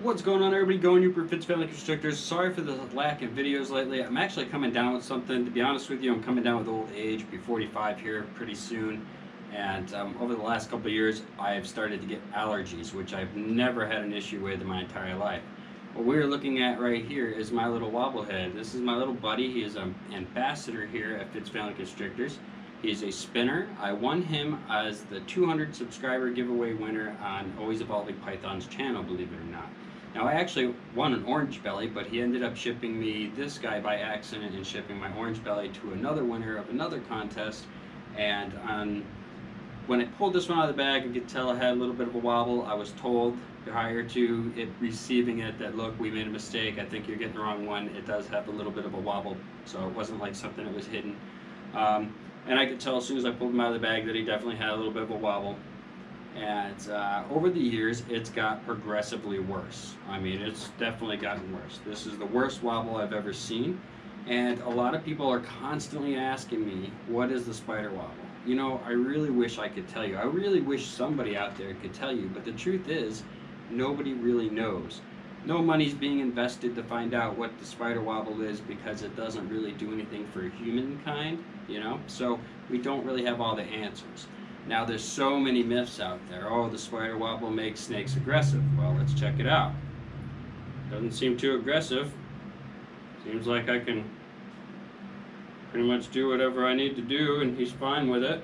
What's going on, everybody? Going you for Family Constrictors. Sorry for the lack of videos lately. I'm actually coming down with something. To be honest with you, I'm coming down with old age. I'll be 45 here pretty soon. And over the last couple of years, I've started to get allergies, which I've never had an issue with in my entire life. What we're looking at right here is my little wobblehead. This is my little buddy. He is an ambassador here at Family Constrictors. He's a spinner. I won him as the 200 subscriber giveaway winner on Always Evolving Python's channel, believe it or not. Now I actually won an orange belly, but he ended up shipping me this guy by accident and shipping my orange belly to another winner of another contest. And when I pulled this one out of the bag, I could tell I had a little bit of a wobble. I was told prior to it receiving it that, look, we made a mistake. I think you're getting the wrong one. It does have a little bit of a wobble, so it wasn't like something that was hidden. And I could tell as soon as I pulled him out of the bag that he definitely had a little bit of a wobble. And over the years, it's got progressively worse. I mean, it's definitely gotten worse. This is the worst wobble I've ever seen. And a lot of people are constantly asking me, what is the spider wobble? You know, I really wish I could tell you. I really wish somebody out there could tell you. But the truth is, nobody really knows. No money's being invested to find out what the spider wobble is because it doesn't really do anything for humankind, you know? So we don't really have all the answers. Now there's so many myths out there. Oh, the spider wobble makes snakes aggressive. Well, let's check it out. Doesn't seem too aggressive. Seems like I can pretty much do whatever I need to do and he's fine with it.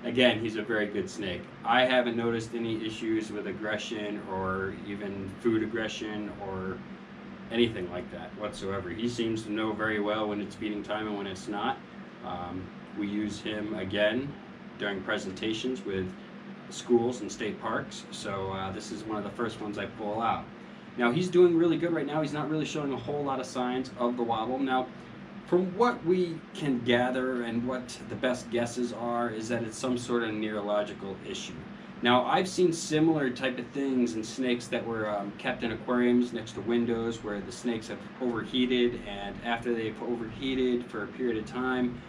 Again, he's a very good snake. I haven't noticed any issues with aggression or even food aggression or anything like that whatsoever. He seems to know very well when it's feeding time and when it's not. We use him again during presentations with schools and state parks, so this is one of the first ones I pull out. Now he's doing really good right now. He's not really showing a whole lot of signs of the wobble. Now, from what we can gather and what the best guesses are, is that it's some sort of neurological issue. Now, I've seen similar type of things in snakes that were kept in aquariums next to windows where the snakes have overheated, and after they've overheated for a period of time,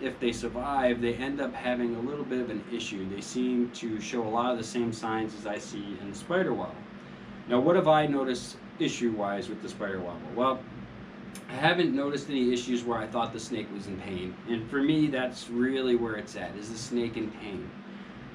if they survive, they end up having a little bit of an issue. They seem to show a lot of the same signs as I see in the spider wobble. Now, what have I noticed issue-wise with the spider wobble? Well, I haven't noticed any issues where I thought the snake was in pain. And for me, that's really where it's at. Is the snake in pain?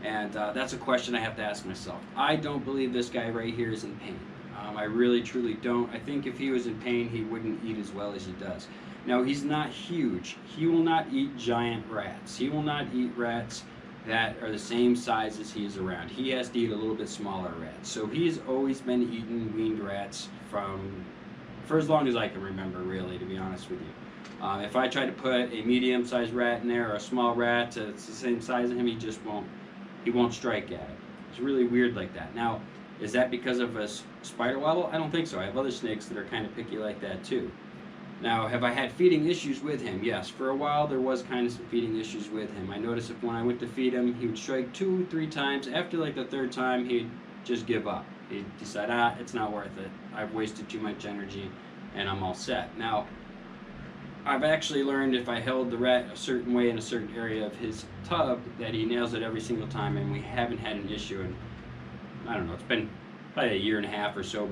And that's a question I have to ask myself. I don't believe this guy right here is in pain. I really, truly don't. I think if he was in pain, he wouldn't eat as well as he does. Now, he's not huge. He will not eat giant rats. He will not eat rats that are the same size as he is around. He has to eat a little bit smaller rats. So he's always been eating weaned rats for as long as I can remember, really, to be honest with you. If I try to put a medium-sized rat in there or a small rat that's the same size as him, he won't strike at it. It's really weird like that. Now, is that because of a spider wobble? I don't think so. I have other snakes that are kind of picky like that too. Now, have I had feeding issues with him? Yes, for a while there was kind of some feeding issues with him. I noticed that when I went to feed him, he would strike 2-3 times. After like the third time, he'd just give up. He'd decide, it's not worth it. I've wasted too much energy and I'm all set. Now, I've actually learned if I held the rat a certain way in a certain area of his tub that he nails it every single time, and we haven't had an issue. And I don't know, it's been probably a year and a half or so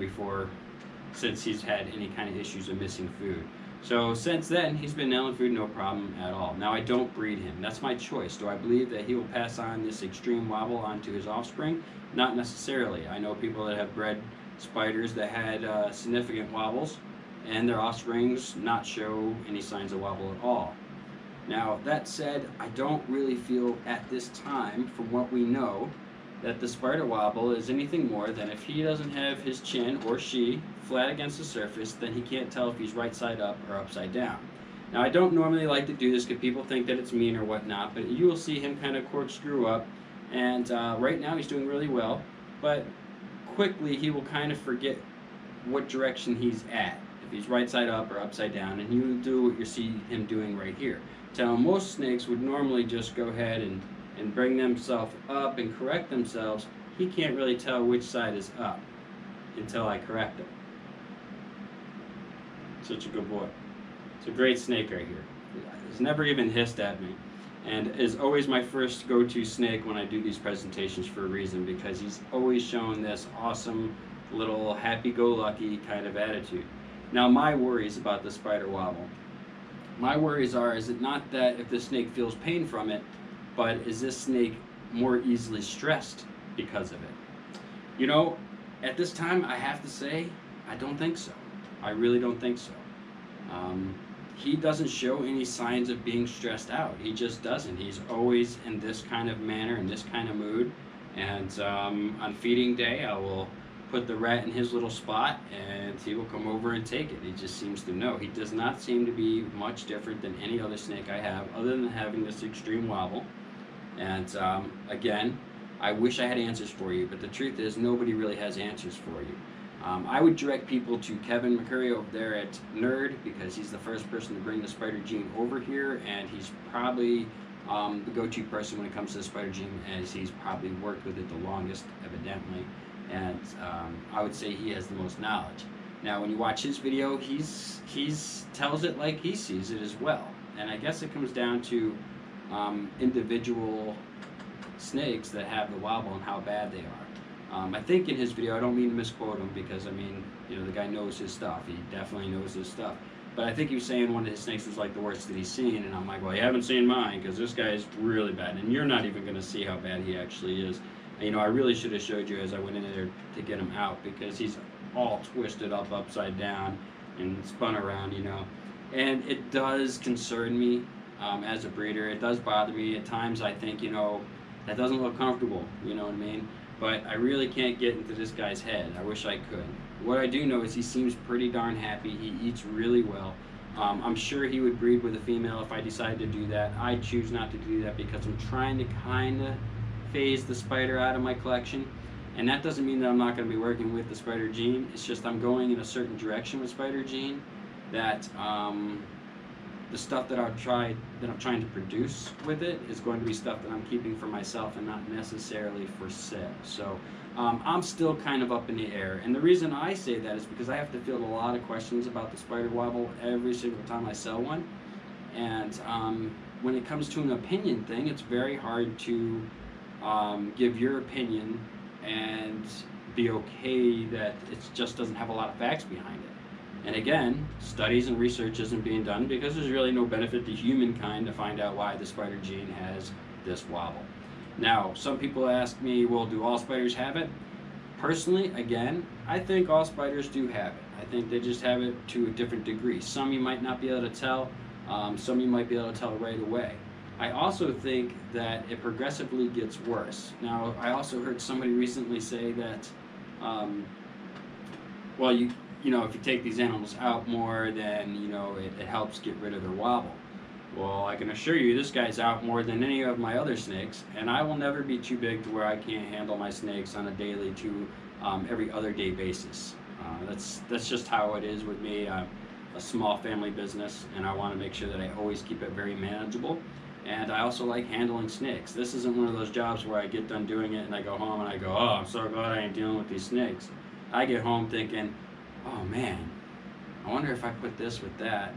since he's had any kind of issues of missing food. So since then, he's been nailing food no problem at all. Now, I don't breed him. That's my choice. Do I believe that he will pass on this extreme wobble onto his offspring? Not necessarily. I know people that have bred spiders that had significant wobbles, and their offsprings not show any signs of wobble at all. Now, that said, I don't really feel at this time, from what we know, that the spider wobble is anything more than if he doesn't have his chin, or she, flat against the surface, then he can't tell if he's right side up or upside down. Now, I don't normally like to do this because people think that it's mean or whatnot, but you will see him kind of corkscrew up, and right now he's doing really well, but quickly he will kind of forget what direction he's at, if he's right side up or upside down, and you do what you see him doing right here. Now, most snakes would normally just go ahead and bring themselves up and correct themselves. He can't really tell which side is up until I correct him. Such a good boy. It's a great snake right here. He's never even hissed at me. and is always my first go-to snake when I do these presentations for a reason, because he's always shown this awesome little happy-go-lucky kind of attitude. Now, my worries about the spider wobble. My worries are, is it not that if the snake feels pain from it, but is this snake more easily stressed because of it? You know, at this time, I have to say, I don't think so. I really don't think so. He doesn't show any signs of being stressed out. He just doesn't. He's always in this kind of manner, in this kind of mood. And on feeding day, I will put the rat in his little spot and he will come over and take it. He just seems to know. He does not seem to be much different than any other snake I have, other than having this extreme wobble. And again, I wish I had answers for you, but the truth is nobody really has answers for you. I would direct people to Kevin McCurry over there at Nerd, because he's the first person to bring the spider gene over here, and he's probably the go-to person when it comes to the spider gene, as he's probably worked with it the longest, evidently, and I would say he has the most knowledge. Now, when you watch his video, he's tells it like he sees it as well, and I guess it comes down to individual snakes that have the wobble and how bad they are. I think in his video, I don't mean to misquote him, because I mean, you know, the guy knows his stuff. He definitely knows his stuff. But I think he was saying one of his snakes was like the worst that he's seen, and I'm like, well, you haven't seen mine, because this guy is really bad, and you're not even going to see how bad he actually is. And, you know, I really should have showed you as I went in there to get him out, because he's all twisted up upside down and spun around, you know. And it does concern me as a breeder. It does bother me. At times I think, you know, that doesn't look comfortable, you know what I mean? But I really can't get into this guy's head. I wish I could. What I do know is he seems pretty darn happy. He eats really well. I'm sure he would breed with a female if I decided to do that. I choose not to do that because I'm trying to kind of phase the spider out of my collection. And that doesn't mean that I'm not going to be working with the spider gene. It's just I'm going in a certain direction with spider gene that the stuff that I'm trying to produce with it is going to be stuff that I'm keeping for myself and not necessarily for sale. So I'm still kind of up in the air. And the reason I say that is because I have to field a lot of questions about the spider wobble every single time I sell one. And when it comes to an opinion thing, it's very hard to give your opinion and be okay that it just doesn't have a lot of facts behind it. And again, studies and research isn't being done because there's really no benefit to humankind to find out why the spider gene has this wobble. Now, some people ask me, well, do all spiders have it? Personally, again, I think all spiders do have it. I think they just have it to a different degree. Some you might not be able to tell, some you might be able to tell right away. I also think that it progressively gets worse. Now, I also heard somebody recently say that, well, you know, if you take these animals out more, then, you know, it helps get rid of their wobble. Well, I can assure you this guy's out more than any of my other snakes, and I will never be too big to where I can't handle my snakes on a daily to every other day basis. That's just how it is with me. I'm a small family business, and I want to make sure that I always keep it very manageable. And I also like handling snakes. This isn't one of those jobs where I get done doing it and I go home and I go, oh, I'm so glad I ain't dealing with these snakes. I get home thinking, oh man, I wonder if I put this with that.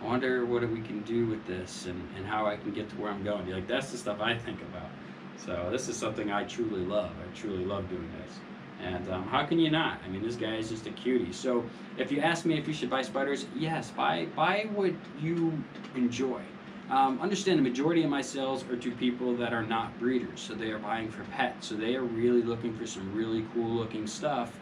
I wonder what we can do with this and how I can get to where I'm going. Like, that's the stuff I think about. So this is something I truly love. I truly love doing this. And how can you not? I mean, this guy is just a cutie. So if you ask me if you should buy spiders, yes, buy what you enjoy. Understand the majority of my sales are to people that are not breeders. So they are buying for pets. So they are really looking for some really cool looking stuff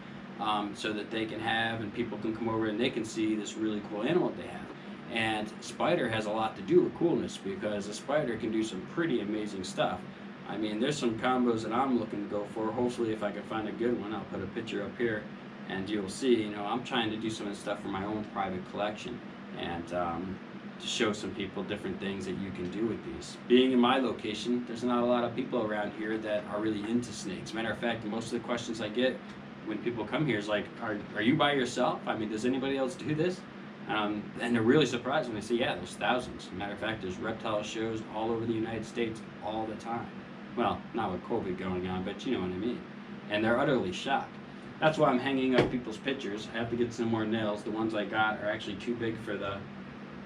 so that they can have and people can come over and they can see this really cool animal that they have. And spider has a lot to do with coolness because a spider can do some pretty amazing stuff. I mean, there's some combos that I'm looking to go for. Hopefully, if I can find a good one, I'll put a picture up here and you'll see, you know, I'm trying to do some of the stuff for my own private collection and to show some people different things that you can do with these. Being in my location, there's not a lot of people around here that are really into snakes. Matter of fact, most of the questions I get when people come here is like, are you by yourself? I mean, does anybody else do this? And they're really surprised when they say, yeah, there's thousands. Matter of fact, there's reptile shows all over the United States all the time. Well, not with COVID going on, but you know what I mean. And they're utterly shocked. That's why I'm hanging up people's pictures. I have to get some more nails. The ones I got are actually too big for the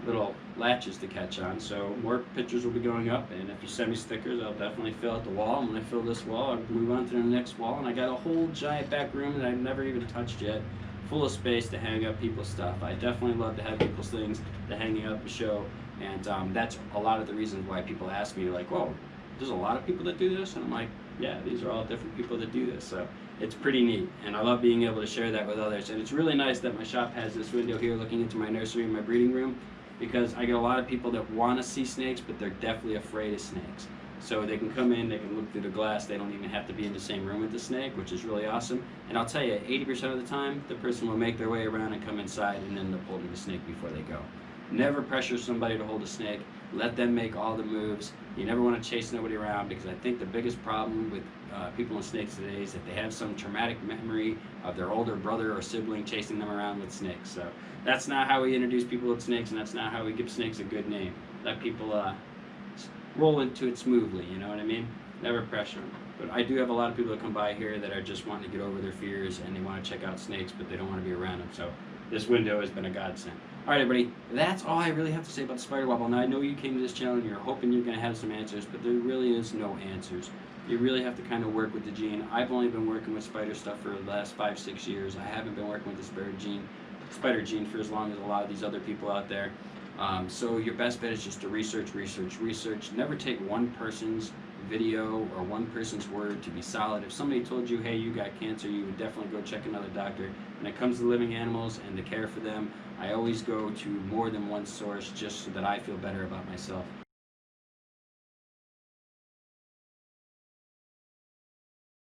little latches to catch on. So more pictures will be going up, and if you send me stickers, I'll definitely fill out the wall. And when I fill this wall, I'll move on to the next wall, and I got a whole giant back room that I've never even touched yet, full of space to hang up people's stuff. I definitely love to have people's things to hang up and show, and that's a lot of the reasons why people ask me, like, "Whoa, there's a lot of people that do this," and I'm like, "Yeah, these are all different people that do this." So it's pretty neat, and I love being able to share that with others. And it's really nice that my shop has this window here looking into my nursery and my breeding room, because I get a lot of people that want to see snakes, but they're definitely afraid of snakes. So they can come in, they can look through the glass, they don't even have to be in the same room with the snake, which is really awesome. And I'll tell you, 80% of the time, the person will make their way around and come inside and end up holding the snake before they go. Never pressure somebody to hold a snake. Let them make all the moves. You never want to chase nobody around, because I think the biggest problem with people with snakes today is that they have some traumatic memory of their older brother or sibling chasing them around with snakes. So that's not how we introduce people with snakes, and that's not how we give snakes a good name. Let people roll into it smoothly, you know what I mean? Never pressure them. But I do have a lot of people that come by here that are just wanting to get over their fears, and they want to check out snakes, but they don't want to be around them. So this window has been a godsend. All right, everybody, that's all I really have to say about the spider wobble. Now, I know you came to this channel and you're hoping you're going to have some answers, but there really is no answers. You really have to kind of work with the gene. I've only been working with spider stuff for the last 5-6 years. I haven't been working with the spider gene for as long as a lot of these other people out there. So your best bet is just to research. Never take one person's video or one person's word to be solid. If somebody told you, hey, you got cancer, you would definitely go check another doctor. When it comes to living animals and the care for them, I always go to more than one source just so that I feel better about myself.